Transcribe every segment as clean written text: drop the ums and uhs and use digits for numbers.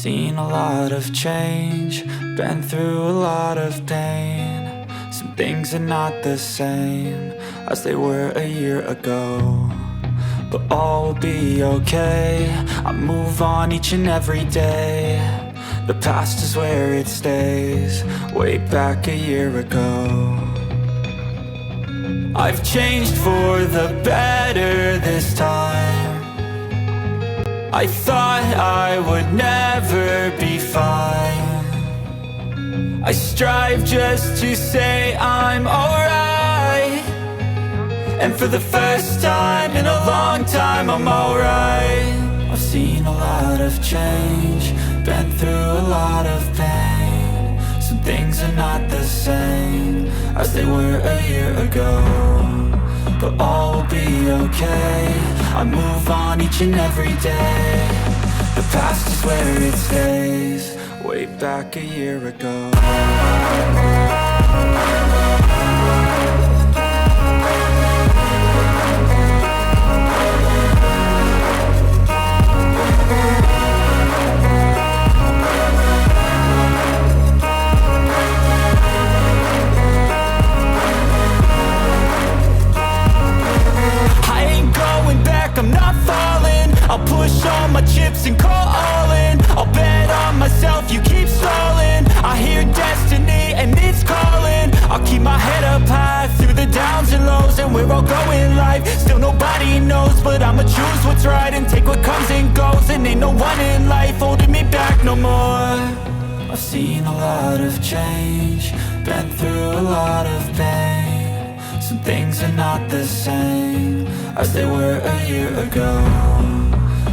seen a lot of change, been through a lot of pain. Some things are not the same as they were a year ago, but all will be okay. I move on each and every day. The past is where it stays, way back a year ago. I've changed for the better this time. I thought I would never be fine. I strive just to say I'm alright, and for the first time in a long time I'm alright. I've seen a lot of change, been through a lot of pain. Some things are not the same as they were a year ago, but all will be okay. I move on each and every day. The past is where it stays, way back a year ago. I'm not falling, I'll push all my chips and call all in. I'll bet on myself, you keep stalling. I hear destiny and it's calling. I'll keep my head up high through the downs and lows, and we're all going live. Still nobody knows, but I'ma choose what's right and take what comes and goes. And ain't no one in life holding me back no more. I've seen a lot of change, been through a lot of pain. Some things are not the same as they were a year ago,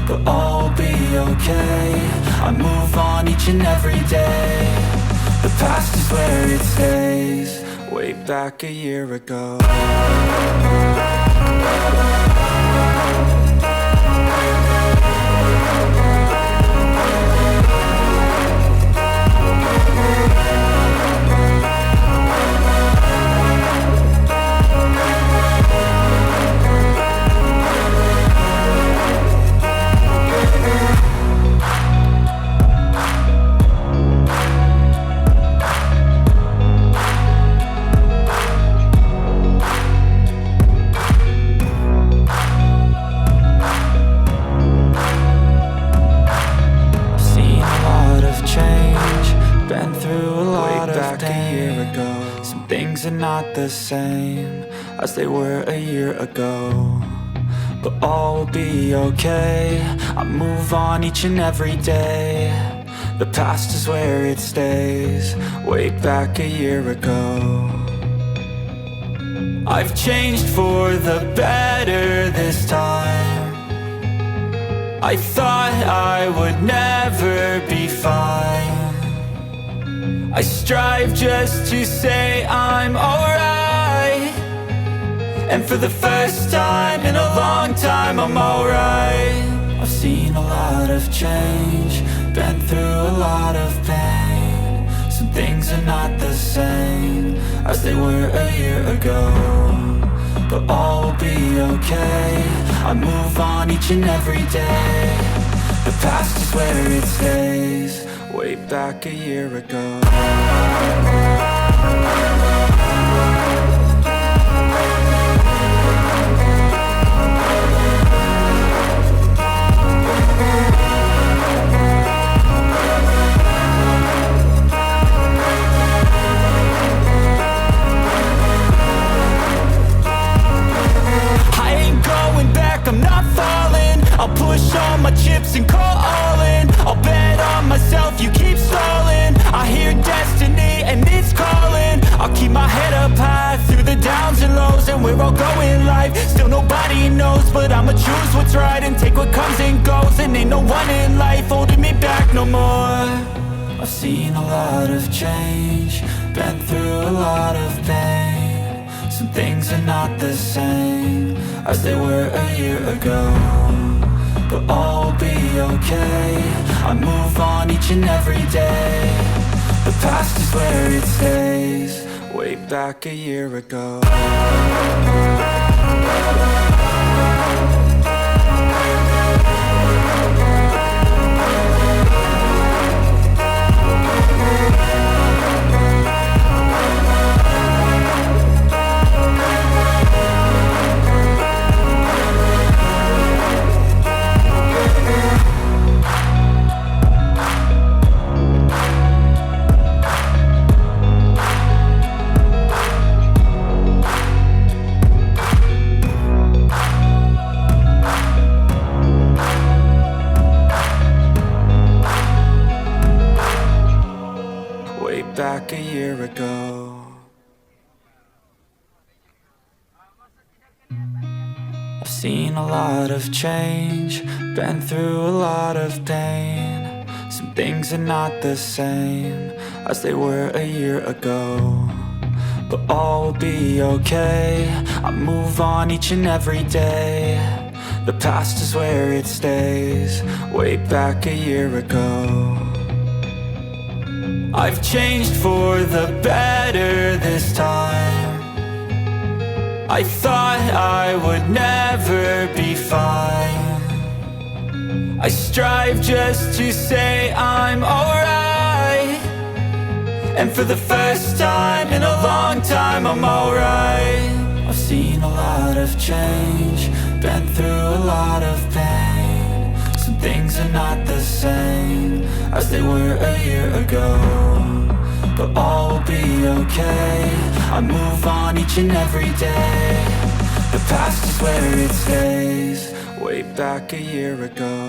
but all will be okay. I move on each and every day. The past is where it stays, way back a year ago. Things are not the same as they were a year ago, but all will be okay. I move on each and every day. The past is where it stays, way back a year ago. I've changed for the better this time. I thought I would never be fine. I strive just to say I'm alright, and for the first time in a long time I'm alright. I've seen a lot of change, been through a lot of pain. Some things are not the same as they were a year ago, but all will be okay. I move on each and every day. The past is where it stays, way back a year ago. I ain't going back, I'm not falling. I'll push all my chips and call all in. I'll bet on myself, you keep stalling. I hear destiny and it's calling. I'll keep my head up high through the downs and lows, and we're all going live. Still nobody knows, but I'ma choose what's right and take what comes and goes. And ain't no one in life holding me back no more. I've seen a lot of change, been through a lot of pain. Some things are not the same as they were a year ago, but all will be okay. I move on each and every day. The past is where it stays, way back a year ago. back a year ago. I've seen a lot of change, been through a lot of pain. Some things are not the same as they were a year ago, but all will be okay. I move on each and every day. The past is where it stays, way back a year ago. I've changed for the better this time. I thought I would never be fine. I strive just to say I'm alright, and for the first time in a long time I'm alright. I've seen a lot of change, been through a lot of pain. Some things are not the same as they were a year ago, but all will be okay. I move on each and every day. The past is where it stays, way back a year ago.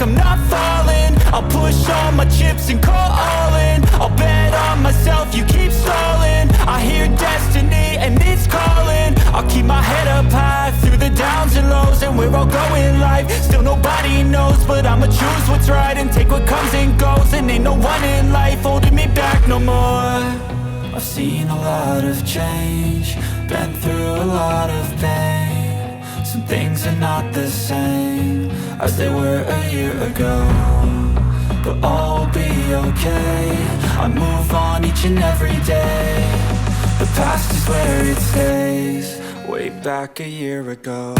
I'm not falling, I'll push all my chips and call all in. I'll bet on myself, you keep stalling. I hear destiny and it's calling. I'll keep my head up high through the downs and lows, and we're all going live. Still nobody knows, but I'ma choose what's right and take what comes and goes. And ain't no one in life holding me back no more. I've seen a lot of change, been through a lot of pain. Some things are not the same as they were a year ago, but all will be okay. I move on each and every day. The past is where it stays, way back a year ago.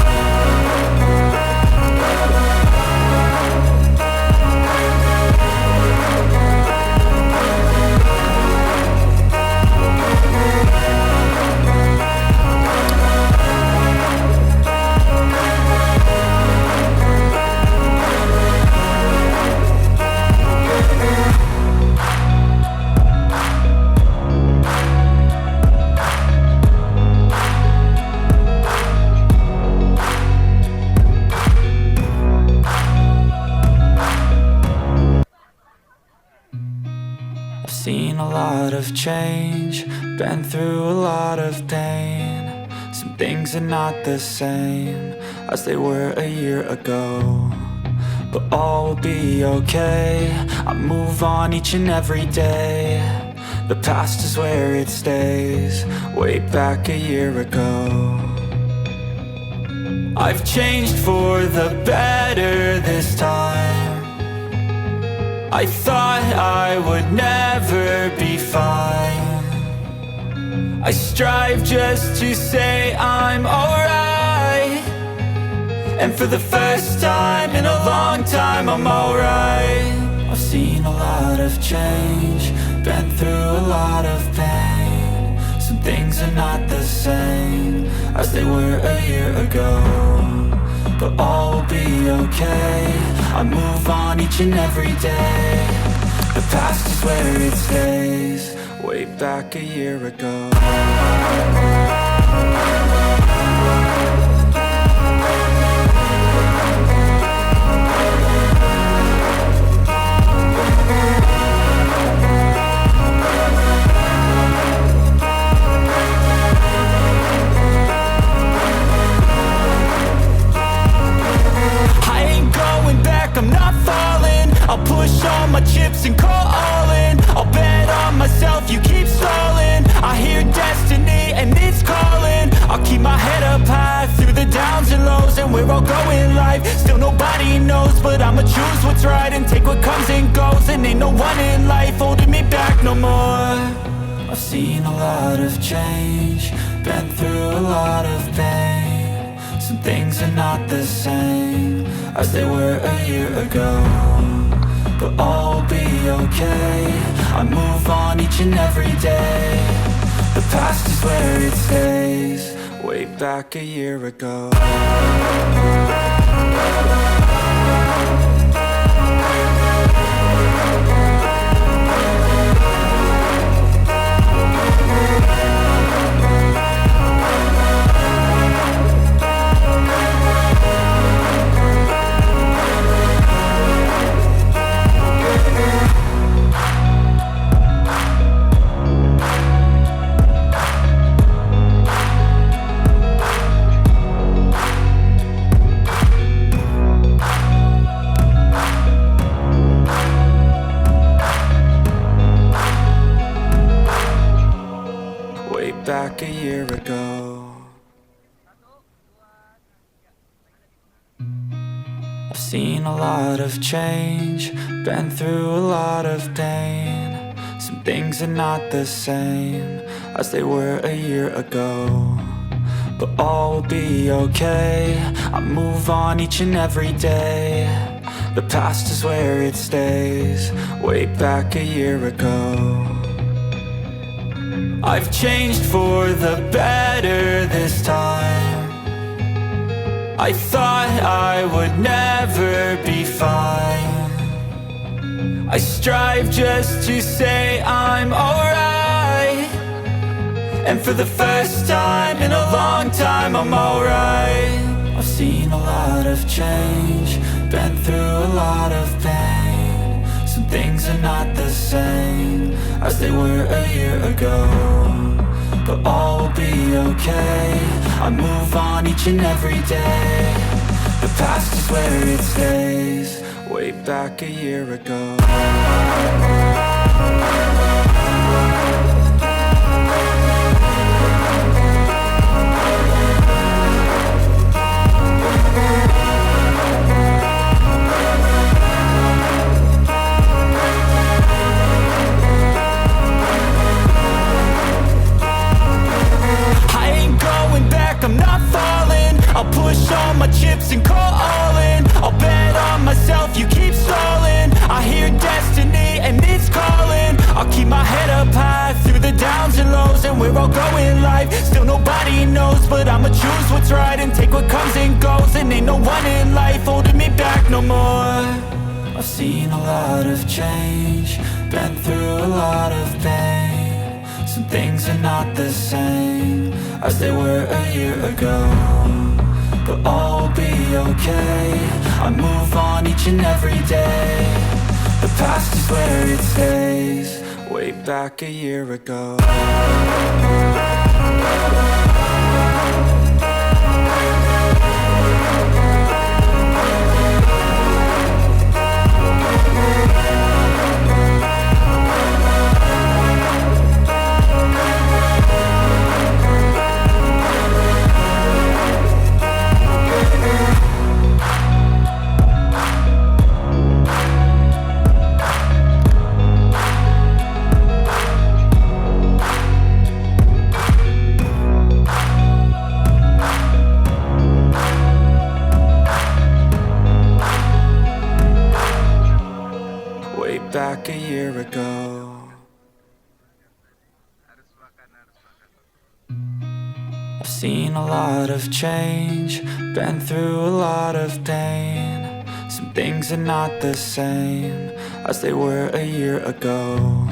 Seen a lot of change, been through a lot of pain. Some things are not the same as they were a year ago, but all will be okay. I move on each and every day. The past is where it stays, way back a year ago. I've changed for the better this time. I thought I would never be fine. I strive just to say I'm alright, and for the first time in a long time I'm alright. I've seen a lot of change, been through a lot of pain. Some things are not the same as they were a year ago, but all will be okay. I move on each and every day. The past is where it stays, way back a year ago. I'm not falling, I'll push all my chips and call all in. I'll bet on myself, you keep stalling. I hear destiny and it's calling. I'll keep my head up high through the downs and lows, and we're all going live. Still nobody knows, but I'ma choose what's right and take what comes and goes. And ain't no one in life holding me back no more. I've seen a lot of change, been through a lot of pain. Some things are not the same as they were a year ago, but all will be okay. I move on each and every day. The past is where it stays, way back a year ago. Back a year ago, I've seen a lot of change, been through a lot of pain. Some things are not the same as they were a year ago, but all will be okay. I move on each and every day. The past is where it stays, way back a year ago. I've changed for the better this time. I thought I would never be fine. I strive just to say I'm alright, and for the first time in a long time I'm alright. I've seen a lot of change, been through a lot of pain. Some things are not the same as they were a year ago, but all will be okay. I move on each and every day. The past is where it stays, way back a year ago. I'm not falling, I'll push all my chips and call all in. I'll bet on myself, you keep stalling. I hear destiny and it's calling. I'll keep my head up high through the downs and lows, and where I'll go in life, still nobody knows. But I'ma choose what's right and take what comes and goes, and ain't no one in life holding me back no more. I've seen a lot of change, been through a lot of pain. Some things are not the same as they were a year ago, but all will be okay. I move on each and every day. The past is where it stays, way back a year ago. Back a year ago, I've seen a lot of change, been through a lot of pain. Some things are not the same as they were a year ago,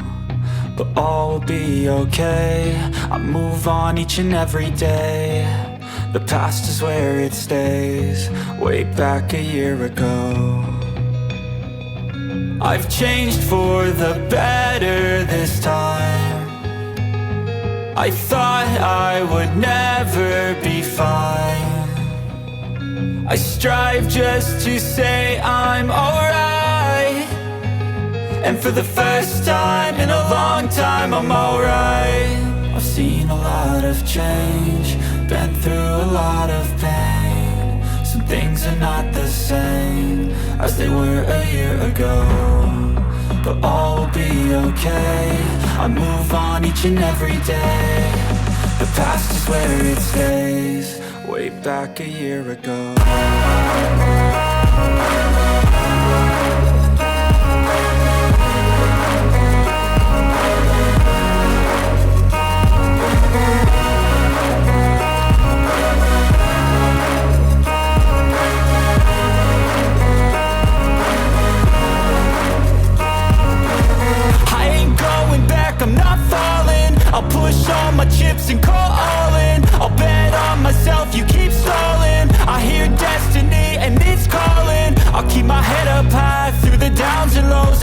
but all will be okay. I move on each and every day. The past is where it stays, way back a year ago. I've changed for the better this time. I thought I would never be fine. I strive just to say I'm alright, and for the first time in a long time I'm alright. I've seen a lot of change, been through a lot of pain. Some things are not the same as they were a year ago, but all will be okay. I move on each and every day. The past is where it stays, way back a year ago.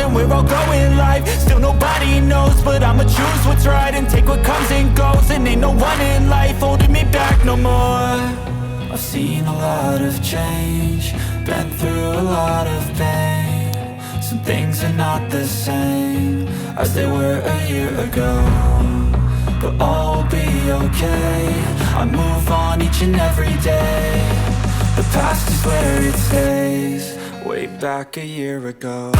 and where I'll go in life. Still nobody knows, but I'ma choose what's right and take what comes and goes. And ain't no one in life holding me back no more. I've seen a lot of change, been through a lot of pain. Some things are not the same as they were a year ago, but all will be okay. I move on each and every day. The past is where it stays, way back a year ago.